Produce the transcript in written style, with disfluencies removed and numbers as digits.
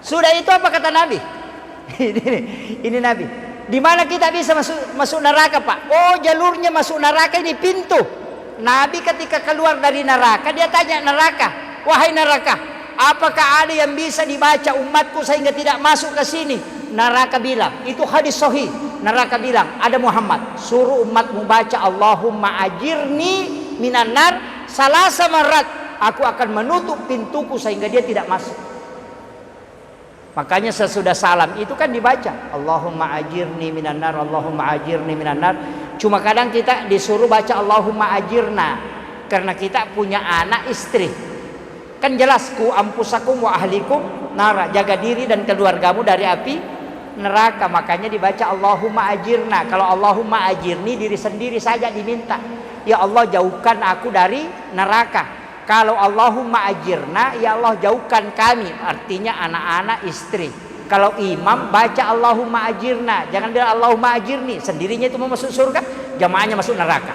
Sudah itu apa kata Nabi? Ini Nabi. Di mana kita bisa masuk neraka, Pak? Oh, jalurnya masuk neraka ini pintu. Nabi ketika keluar dari neraka, dia tanya neraka, wahai neraka, apakah ada yang bisa dibaca umatku sehingga tidak masuk ke sini? Neraka bilang, itu hadis sahih. Neraka bilang, ada Muhammad, suruh umatmu baca Allahumma ajirni minan nar salasa marat. Aku akan menutup pintuku sehingga dia tidak masuk. Makanya sesudah salam itu kan dibaca Allahumma ajirni minan nar, Allahumma ajirni minan nar. Cuma kadang kita disuruh baca Allahumma ajirna karena kita punya anak istri. Kan jelas ku ampusakum wa ahlikum nara, jaga diri dan keluargamu dari api neraka. Makanya dibaca Allahumma ajirna. Kalau Allahumma ajirni, diri sendiri saja diminta, ya Allah jauhkan aku dari neraka. Kalau Allahumma ajirna, ya Allah jauhkan kami, artinya anak-anak, istri. Kalau imam baca Allahumma ajirna, jangan bilang Allahumma ajirni, sendirinya itu mau masuk surga, jamaahnya masuk neraka.